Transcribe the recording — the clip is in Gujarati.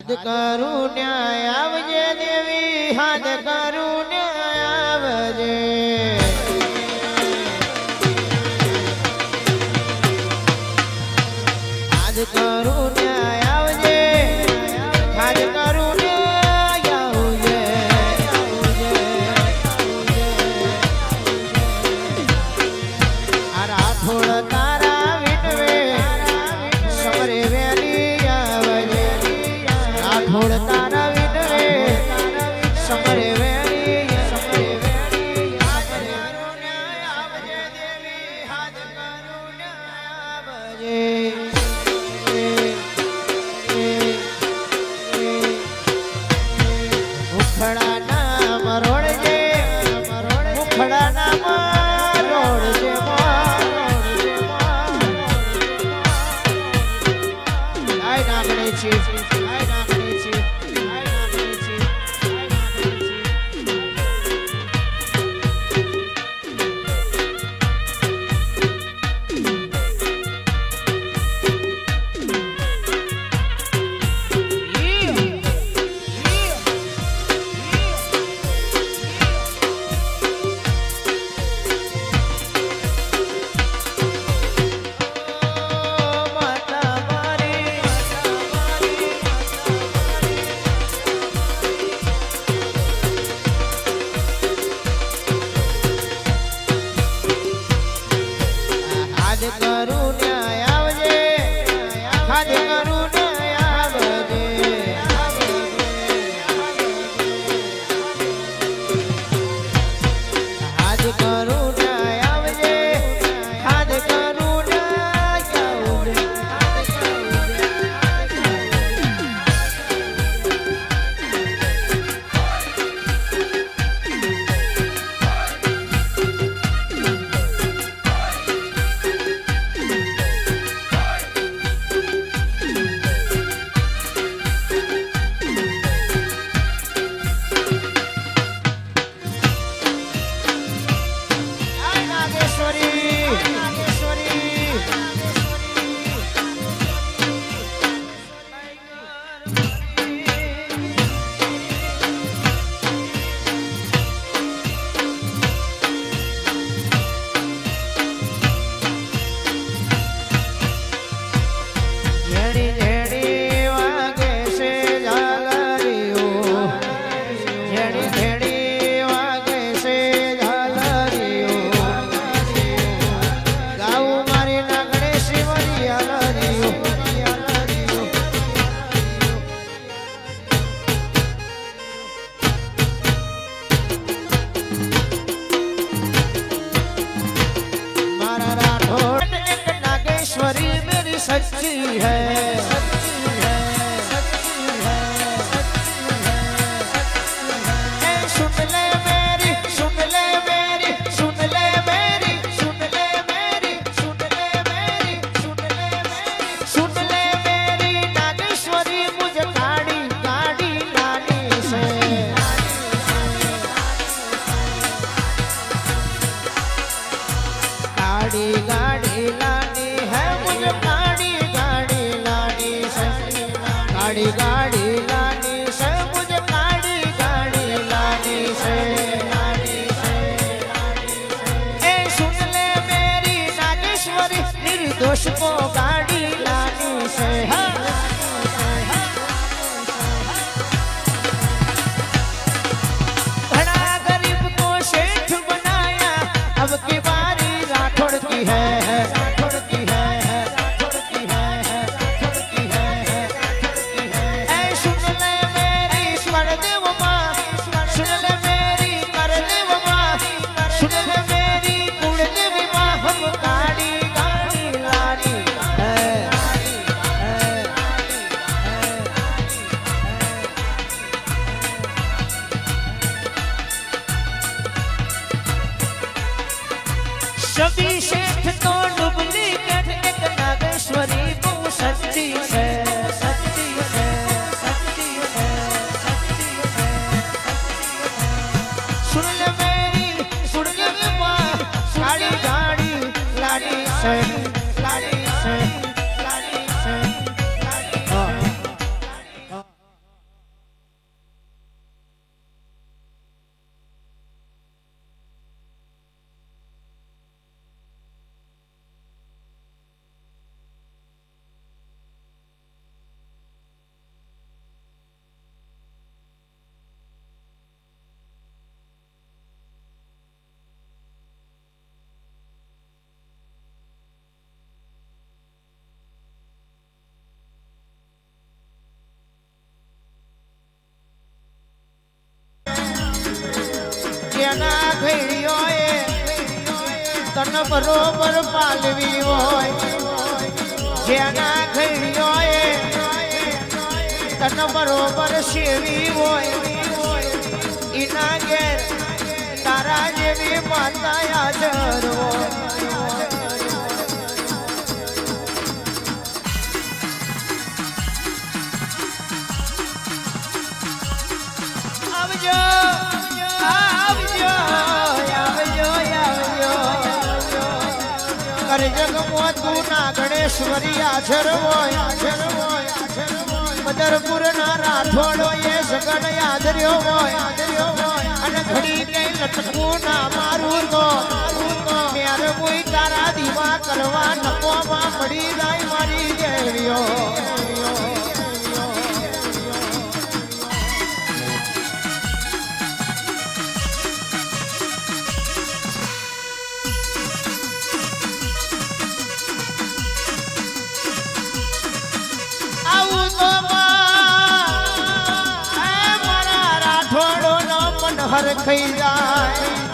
હાથ કરું ન્યાય આવજે દેવી, હાથ કરું ન્યાય આવજે. હાથ કરું ન્યાય આવજે, હાથ કરું ન્યાય આવજે. આ રાઠોડ તારા વિનવે સમરે વેલી આવજે. રાઠોડ તારા વિનવે સમરે વેલી સમરે વેલી હાથ કરું ન્યાય આવજે દેવી, હાથ કરું ન્યાય આવજે. મુખડાના મરોડજે, મુખડાના મરોડજે. આય નાગણી છે, આય નાગણી છે, આય નાગણી છે, આય નાગણી છે. હાથ કરું ન્યાય આવજે, હાથ કરું ન્યાય આવજે. હાથ કરું ન્યાય આવજે, હાથ કરું ન્યાય આવજે. આય નાગેશ્વરી, નાગેશ્વરી. ઝેડી ઝેડી વાગે છે ઝાલરીઓ, ઝેડી ઝેડી વાગે છે ઝાલરીઓ. ગાવું મારી નાગણી શિવરી ઝાલરીઓ. मारा राठौड़ एक नागेश्वरी मेरी सच्ची है, सच्ची है, सच्ची है, सच्ची है. सुन ले मेरी, सुन ले मेरी, सुन ले मेरी, सुन ले मेरी, सुन ले मेरी, सुन ले मेरी, सुन ले मेरी नागेश्वरी मुझे गाड़ी गाड़ी लानी से. गाड़ी गाड़ी लानी है मुझे, गाड़ी गाड़ी लानी से. गाड़ी गाड़ी लानी से मुझे, गाड़ी गाड़ी लानी से. ए सुन ले मेरी नागेश्वरी, निर्दोष को गाड़ी लानी से. बड़ा गरीब को सेठ बनाया, अब की बारी राठौड़ की है, राठौड़ की है, राठौड़ की है, राठौड़ की है, राठौड़ की है. ऐ सुन ले मेरी स्वर्णदेव माँ, सुन ले मेरी करदेव माँ, सुन ले मेरी कुलदेवी माँ. हम गाड़ी गाड़ी लानी है. सभी सेठ तो डुप्लीकेट, एक नागेश्वरी को सच्ची है, सच्ची है, सच्ची है, सच्ची है. सुन ले मेरी, सुन ले माँ, गाड़ी गाड़ी लाड़ी से, लाड़ी से, लाड़ी से, लाड़ी से. જેના ઘડીઓએ તન બરોબર પાલવી હોય જેના ઘડીઓએ તન બરોબર સેવી હોય એના ઘેર તારા જેવી માતા હાજર હોય આવજો આવજો આવજો આવજો કરજગ મોતું ના ગણેશ્વરી હાજર હોય મદરપુર ના રાઠોડો એ સગન યાદર્યો હોય અને ઘડી કઈ લટકું ના મારું તો ત્યારે કોઈ તારા દીવા કરવા નકોમાં પડી જાય મારી દેવીઓ હર ખાઈ જાય